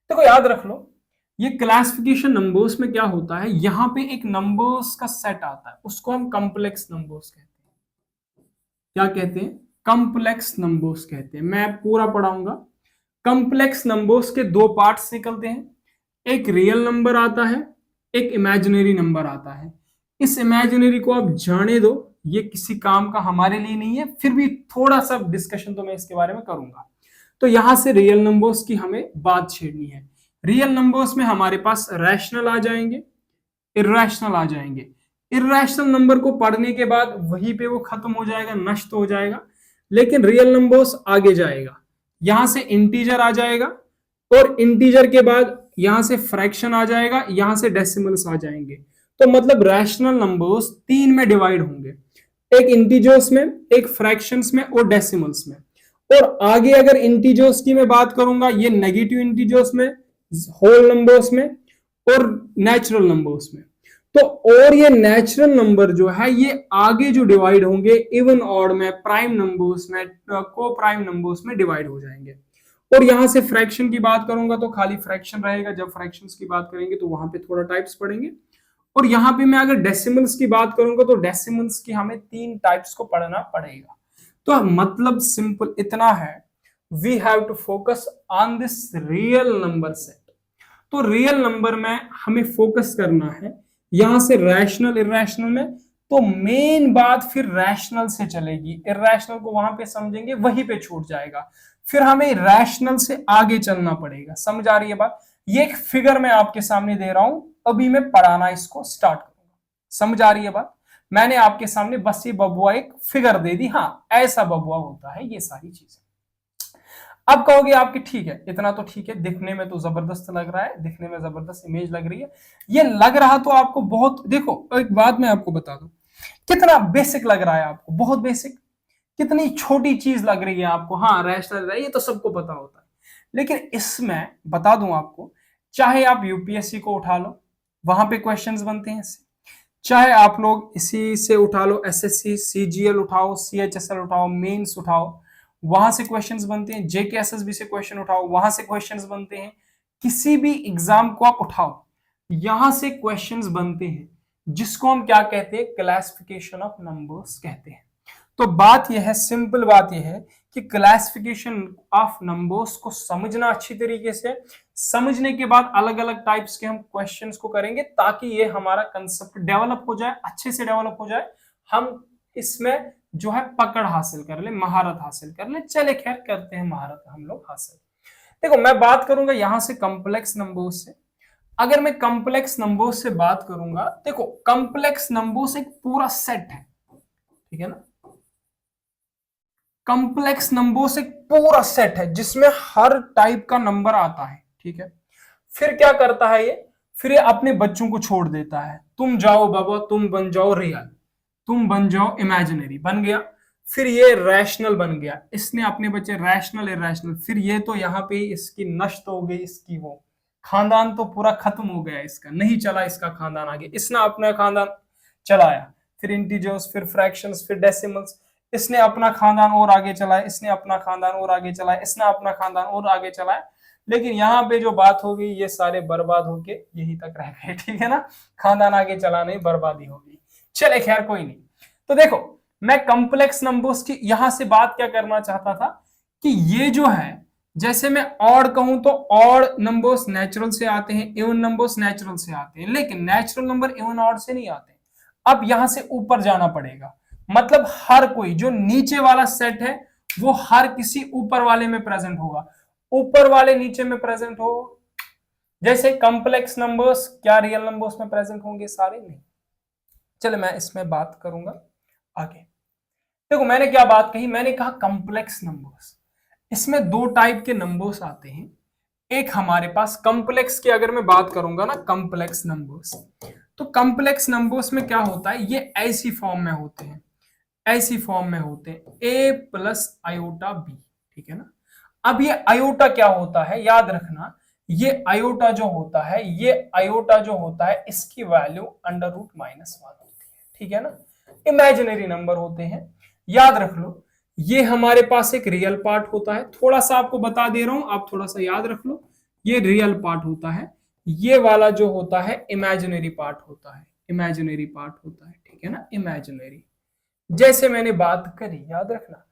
देखो याद रख लो, ये क्लासिफिकेशन नंबर्स में क्या होता है, यहां पे एक नंबर्स का सेट आता है, उसको हम कॉम्प्लेक्स नंबर्स कहते हैं। क्या कहते हैं? कॉम्प्लेक्स नंबर्स कहते हैं। मैं पूरा पढ़ाऊंगा। कॉम्प्लेक्स नंबर्स के दो पार्ट्स निकलते हैं, एक रियल नंबर आता है, एक इमेजिनरी नंबर आता है। इस इमेजिनरी को आप जाने दो, ये किसी काम का हमारे लिए नहीं है, फिर भी थोड़ा सा डिस्कशन तो मैं इसके बारे में करूंगा। तो यहां से रियल नंबर्स की हमें बात छेड़नी है। रियल नंबर्स में हमारे पास रैशनल आ जाएंगे, इर्रेशनल आ जाएंगे। इर्रेशनल नंबर को पढ़ने के बाद वहीं पे वो खत्म हो जाएगा, नष्ट हो जाएगा। लेकिन रियल नंबर्स आगे जाएगा, यहां से इंटीजर आ जाएगा, और इंटीजर के बाद यहां से फ्रैक्शन आ जाएगा, यहां से डेसिमल्स आ जाएंगे। तो मतलब रैशनल नंबर्स तीन में डिवाइड होंगे, एक इंटीजर्स में, एक फ्रैक्शंस में और डेसिमल्स में। और आगे अगर इंटीजर्स की मैं बात करूंगा, ये नेगेटिव इंटीजर्स में, होल नंबर्स में और नेचुरल नंबर्स में। तो और ये नेचुरल नंबर जो है ये आगे जो डिवाइड होंगे इवन ऑड में, प्राइम नंबर्स में, को प्राइम नंबर्स में डिवाइड हो जाएंगे। और यहां से फ्रैक्शन की बात करूंगा तो खाली फ्रैक्शन रहेगा, जब फ्रैक्शंस की बात करेंगे तो वहां पे थोड़ा टाइप्स पढ़ेंगे। और यहां पे मैं अगर डेसिमल्स की बात करूंगा तो डेसिमल्स की हमें तीन टाइप्स को पढ़ना पड़ेगा। तो मतलब सिंपल इतना है, we have to focus on this real number set. तो रियल नंबर में हमें फोकस करना है, यहां से रैशनल इरेशनल में। तो मेन बात फिर रैशनल से चलेगी, इरेशनल को वहां पे समझेंगे, वहीं पे छूट जाएगा। फिर हमें रैशनल से आगे चलना पड़ेगा। समझ आ रही है बात? ये एक फिगर मैं आपके सामने दे रहा हूं, अभी मैं पढ़ाना इसको स्टार्ट करूंगा। समझ आ रही है बात? मैंने आपके सामने बस ये बबुआ एक फिगर दे दी, हाँ ऐसा बबुआ होता है, ये सारी चीजें। अब कहोगे आपकी ठीक है, इतना तो ठीक है, दिखने में तो जबरदस्त लग रहा है, दिखने में जबरदस्त इमेज लग रही है। ये लग रहा तो आपको बहुत, देखो एक बात मैं आपको बता दूं, कितना बेसिक लग रहा है आपको, बहुत बेसिक, कितनी छोटी चीज लग रही है आपको। हाँ रैशनल है, ये तो सबको पता होता है। लेकिन इसमें बता दूं आपको, चाहे आप यूपीएससी को उठा लो, वहां पे क्वेश्चंस बनते हैं इससे, चाहे आप लोग इसी से उठा लो, एसएससी सीजीएल उठाओ, सीएचएसएल उठाओ, मेंस उठाओ, वहां से क्वेश्चंस बनते हैं, जेकेएसएसबी से क्वेश्चन उठाओ, वहां से क्वेश्चंस बनते हैं। किसी भी एग्जाम को आप उठाओ, यहां से क्वेश्चंस बनते हैं, जिसको हम क्या कहते हैं, क्लासिफिकेशन ऑफ नंबर्स कहते हैं। तो बात यह है, सिंपल बात यह है कि क्लासिफिकेशन ऑफ नंबर्स को समझना अच्छी तरीके से, समझने के बाद अलग अलग टाइप्स के हम क्वेश्चंस को करेंगे, ताकि ये हमारा कंसेप्ट डेवलप हो जाए, अच्छे से डेवलप हो जाए, हम इसमें जो है पकड़ हासिल कर ले, महारत हासिल कर ले। चले खैर करते हैं महारत हम लोग हासिल। देखो मैं बात करूंगा यहां से कॉम्प्लेक्स नंबर्स से। अगर मैं कॉम्प्लेक्स नंबर्स से बात करूंगा, देखो कॉम्प्लेक्स नंबर्स एक पूरा सेट है, ठीक है ना। कॉम्प्लेक्स नंबर्स एक पूरा सेट है जिसमें हर टाइप का नंबर आता है, ठीक है। फिर क्या करता है ये, फिर ये अपने बच्चों को छोड़ देता है, तुम जाओ बाबा, तुम बन जाओ रियल, तुम बन जाओ इमेजिनरी, बन गया। फिर ये रैशनल बन गया, इसने अपने बच्चे रैशनल इरैशनल, फिर ये तो यहाँ पे इसकी नष्ट हो गई, इसकी वो खानदान तो पूरा खत्म हो गया, इसका नहीं चला, इसका खानदान आगे, इसने अपना खानदान चलाया। फिर इंटीजर्स, फिर फ्रैक्शंस, फिर डेसिमल्स, इसने अपना खानदान और आगे चलाया, इसने अपना खानदान और आगे चलाया, इसने अपना खानदान और आगे चलाया। लेकिन यहाँ पे जो बात हो गई, ये सारे बर्बाद होके यही तक रह गए, ठीक है ना, खानदान आगे चलाने में बर्बादी हो गई। चले खैर कोई नहीं। तो देखो मैं कॉम्प्लेक्स नंबर्स की यहां से बात क्या करना चाहता था कि ये जो है, जैसे मैं ऑड कहूं तो ऑड नंबर्स नेचुरल से आते हैं, इवन नंबर्स नेचुरल से आते हैं, लेकिन नेचुरल नंबर इवन ऑड से नहीं आते। अब यहां से ऊपर जाना पड़ेगा, मतलब हर कोई जो नीचे वाला सेट है वो हर किसी ऊपर वाले में प्रेजेंट होगा, ऊपर वाले नीचे में प्रेजेंट हो। जैसे कॉम्प्लेक्स नंबर्स क्या रियल नंबर्स में प्रेजेंट होंगे? सारे नहीं। चलो मैं इसमें बात करूंगा आगे। देखो मैंने क्या बात कही, मैंने कहा कॉम्प्लेक्स नंबर्स, इसमें दो टाइप के नंबर्स आते हैं। एक हमारे पास कॉम्प्लेक्स की अगर मैं बात करूंगा ना, कॉम्प्लेक्स नंबर्स, तो कॉम्प्लेक्स नंबर्स में क्या होता है, ये ऐसी फॉर्म में होते हैं, ऐसी फॉर्म में होते हैं, a प्लस आयोटा बी, ठीक है ना। अब ये आयोटा क्या होता है, याद रखना, ये आयोटा जो होता है, ये आयोटा जो होता है, इसकी वैल्यू अंडर रूट माइनस 1 होती है, ठीक है ना। इमेजिनरी नंबर होते हैं, याद रख लो। ये हमारे पास एक रियल पार्ट होता है, थोड़ा सा आपको बता दे रहा हूं, आप थोड़ा सा याद रख लो। ये रियल पार्ट होता है, ये वाला जो होता है इमेजिनरी पार्ट होता है, इमेजिनरी पार्ट होता है, ठीक है ना, इमेजिनरी। जैसे मैंने बात करी, याद रखना,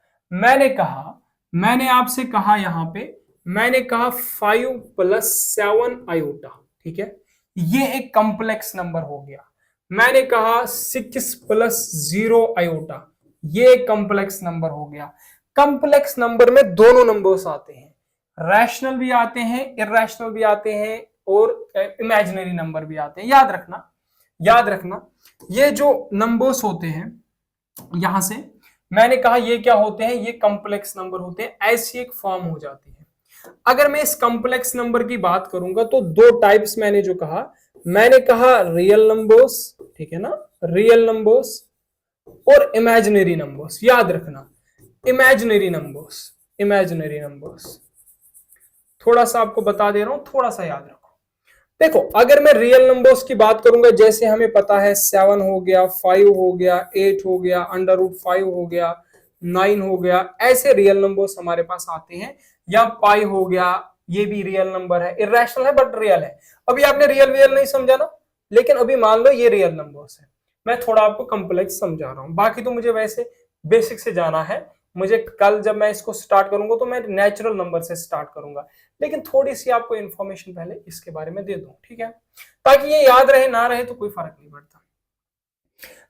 मैंने आपसे कहा यहां पे, मैंने कहा 5 प्लस 7 आयोटा, ठीक है, ये एक कॉम्प्लेक्स नंबर हो गया। मैंने कहा 6 प्लस 0 आयोटा, ये एक कॉम्प्लेक्स नंबर हो गया। कॉम्प्लेक्स नंबर में दोनों नंबर्स आते हैं, रैशनल भी आते हैं, इरैशनल भी आते हैं, और इमेजिनरी नंबर भी आते हैं। याद रखना, याद रखना, ये जो नंबर्स होते हैं, यहां से मैंने कहा ये क्या होते हैं, ये कॉम्प्लेक्स नंबर होते हैं, ऐसी एक फॉर्म हो जाती है। अगर मैं इस कॉम्प्लेक्स नंबर की बात करूंगा तो दो टाइप्स मैंने जो कहा, मैंने कहा रियल नंबर्स, ठीक है ना, रियल नंबर्स और इमेजिनरी नंबर्स। याद रखना, इमेजिनरी नंबर्स, इमेजिनरी नंबर्स, थोड़ा सा आपको बता दे रहा हूं, थोड़ा सा याद रखो। देखो अगर मैं रियल नंबर्स की बात करूंगा, जैसे हमें पता है 7 हो गया, 5 हो गया, 8 हो गया, अंडर रूट 5 हो गया, 9 हो गया, ऐसे रियल नंबर्स हमारे पास आते हैं। या पाई हो गया, ये भी रियल नंबर है, इरेशनल है बट रियल है। अभी आपने रियल रियल नहीं समझा ना, लेकिन अभी मान लो ये रियल नंबर्स है, मैं थोड़ा आपको कॉम्प्लेक्स समझा रहा हूं। बाकी तो मुझे वैसे बेसिक से जाना है, मुझे कल जब मैं इसको स्टार्ट करूंगा तो मैं नेचुरल नंबर से स्टार्ट करूंगा, लेकिन थोड़ी सी आपको इन्फॉर्मेशन पहले इसके बारे में दे दूं, ठीक है, ताकि ये याद रहे ना रहे तो कोई फर्क नहीं पड़ता।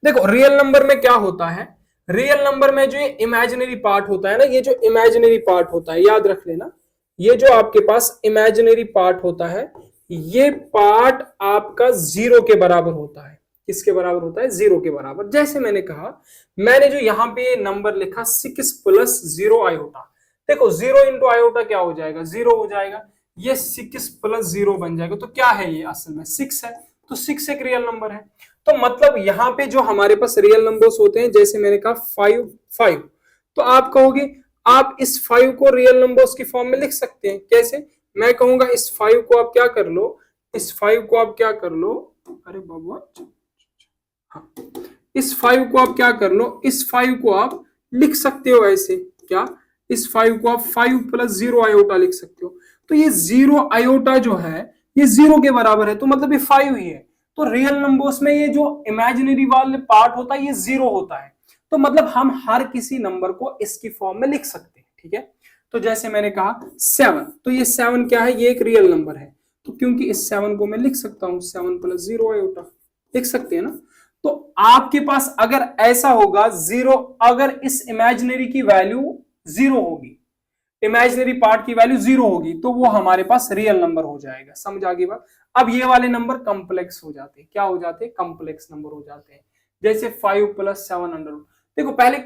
देखो रियल नंबर में क्या होता है, रियल नंबर में जो ये इमेजिनरी पार्ट होता है ना, ये जो इमेजिनरी पार्ट होता है, याद रख लेना, ये जो आपके पास इमेजिनरी पार्ट होता है, ये पार्ट आपका 0 के बराबर होता है। किसके बराबर होता है? 0 के बराबर। जैसे मैंने कहा, मैंने जो यहां पे नंबर लिखा 6 प्लस 0 आयोटा, देखो 0 इंटू आयोटा क्या हो जाएगा? 0 हो जाएगा। ये 6 प्लस 0 बन जाएगा, तो क्या है ये? असल में 6 है, तो 6 एक रियल नंबर है। तो मतलब यहां पे जो हमारे पास रियल नंबर्स होते हैं, जैसे मैंने कहा 5, तो आप कहोगे आप इस 5 को रियल नंबर्स की फॉर्म में लिख सकते हैं। कैसे? मैं कहूंगा इस 5 को आप क्या कर लो, इस 5 को आप क्या कर लो, अरे बाबा, हाँ, इस 5 को आप क्या कर लो, इस 5 को आप लिख सकते हो ऐसे, क्या? इस 5 को आप 5 प्लस 0 आयोटा लिख सकते हो। तो ये 0 आयोटा जो है ये 0 के बराबर है, तो मतलब ये 5 ही है। तो रियल नंबर्स में ये जो इमेजिनरी वाले पार्ट होता है ये 0 होता है, तो मतलब हम हर किसी नंबर को इसकी फॉर्म में लिख सकते हैं, ठीक है। तो जैसे मैंने कहा 7, तो ये 7 क्या है? ये एक रियल नंबर है, तो क्योंकि इस 7 को मैं लिख सकता हूं 7 प्लस 0 आयोटा, लिख सकते हैं ना। तो आपके पास अगर ऐसा होगा 0, अगर इस इमेजिनरी की वैल्यू 0 होगी, इमेजिनरी पार्ट की वैल्यू 0 होगी, तो वो हमारे पास रियल नंबर हो जाएगा। समझ आ गई बात? अब ये वाले नंबर कॉम्प्लेक्स हो जाते हैं। क्या हो जाते हैं? कॉम्प्लेक्स नंबर हो जाते हैं। जैसे 5 प्लस 7 अंडर रूट, देखो पहले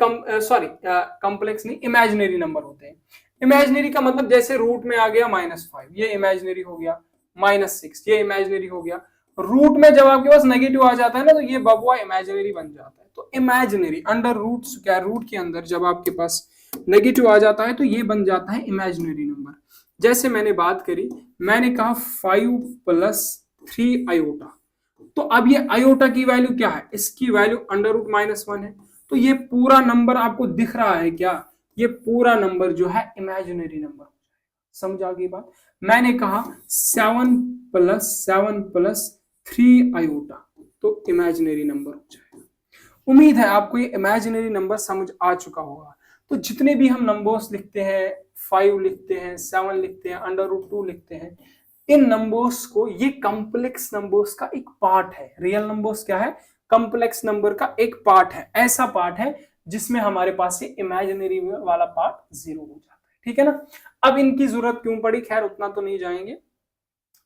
कॉम्प्लेक्स नहीं, इमेजिनरी नंबर होते हैं। इमेजिनरी का मतलब जैसे रूट में आ गया -5, ये इमेजिनरी हो गया, -6 ये इमेजिनरी हो गया, रूट में जब आपके पास नेगेटिव आ जाता है ना, तो ये बबुआ इमेजिनरी बन जाता है। तो imaginary under root square root के अंदर जब आपके पास नेगेटिव आ जाता है तो ये बन जाता है इमेजिनरी नंबर। जैसे मैंने बात करी, मैंने कहा 5 प्लस 3 आयोटा, तो अब ये आयोटा की वैल्यू क्या है, इसकी वैल्यू अंडर रूट -1 है। तो ये पूरा नंबर आपको दिख रहा है क्या, ये पूरा नंबर जो है इमेजिनरी नंबर। समझ आ गई बात। मैंने कहा 7 प्लस 3 आयोटा, तो इमेजिनरी नंबर हो जाएगा। उम्मीद है आपको ये इमेजिनरी नंबर समझ आ चुका होगा। तो जितने भी हम नंबर्स लिखते हैं, 5 लिखते हैं, 7 लिखते हैं, अंडर रूट 2 लिखते हैं, इन नंबर्स को, ये कॉम्प्लेक्स नंबर्स का एक पार्ट है। रियल नंबर्स क्या है, कॉम्प्लेक्स नंबर का एक पार्ट है, ऐसा पार्ट है जिसमें हमारे पास ये इमेजिनरी वाला पार्ट 0 हो जाता है। ठीक है ना। अब इनकी जरूरत क्यों पड़ी, खैर उतना तो नहीं जाएंगे,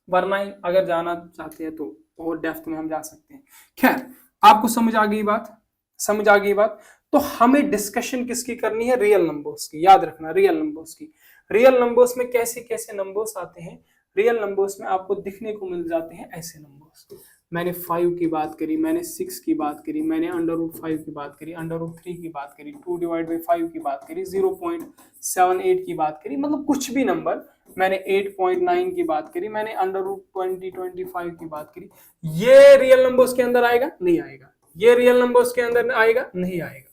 वरना अगर जाना चाहते हैं तो और डेप्थ में हम जा सकते हैं। खैर आपको समझ आ गई बात, समझ आ गई बात। तो हमें डिस्कशन किसकी करनी है, रियल नंबर्स की। याद रखना रियल नंबर्स की। रियल नंबर्स में कैसे कैसे नंबर्स आते हैं, रियल नंबर्स में आपको दिखने को मिल जाते हैं ऐसे नंबर्स। मैंने 5 की बात करी, मैंने 6 की बात करी, मैंने अंडर रूट 5 की बात करी, अंडर रूट 3 की बात करी, 2/5 की बात करी, 0.78 की बात करी, मतलब कुछ भी नंबर, मैंने 8.9 की बात करी, मैंने अंडर रूट 20/25 की बात करी। ये रियल नंबर्स के अंदर आएगा, नहीं आएगा। ये रियल नंबर्स के अंदर आएगा, नहीं आएगा।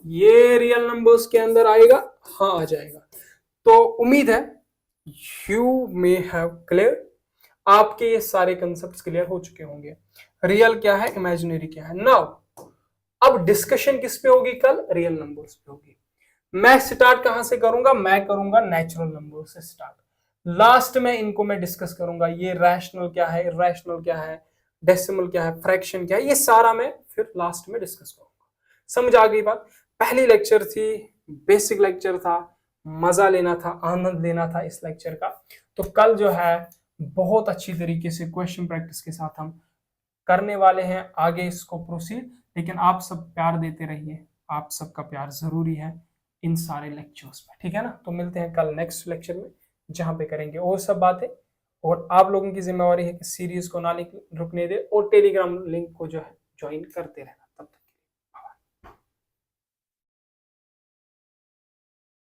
ये रियल नंबर्स के अंदर आएगा, हाँ आ जाएगा। तो उम्मीद है यू मे हैव क्लियर, आपके ये सारे कंसेप्ट क्लियर हो चुके होंगे। रियल क्या है, इमेजिनरी क्या है। नाउ अब डिस्कशन किस पे होगी, कल रियल नंबर्स पे होगी। मैं स्टार्ट कहां से करूंगा, मैं करूंगा नेचुरल नंबर से स्टार्ट। लास्ट में इनको मैं डिस्कस करूंगा, ये रैशनल क्या है, इरैशनल क्या है, डेसिमल क्या है, फ्रैक्शन क्या है, ये सारा मैं फिर लास्ट में डिस्कस करूंगा। समझ आ गई बात। पहली लेक्चर थी, बेसिक लेक्चर था, मजा लेना था, आनंद लेना था इस लेक्चर का। तो कल जो है बहुत अच्छी तरीके से क्वेश्चन प्रैक्टिस के साथ हम करने वाले हैं आगे इसको प्रोसीड। लेकिन आप सब प्यार देते रहिए, आप सबका प्यार जरूरी है इन सारे लेक्चर्स में। ठीक है ना। तो मिलते हैं कल नेक्स्ट लेक्चर में, जहां पे करेंगे और सब बातें। और आप लोगों की जिम्मेवारी है कि सीरीज को ना रुकने दे और टेलीग्राम लिंक को जो है ज्वाइन करते रहना।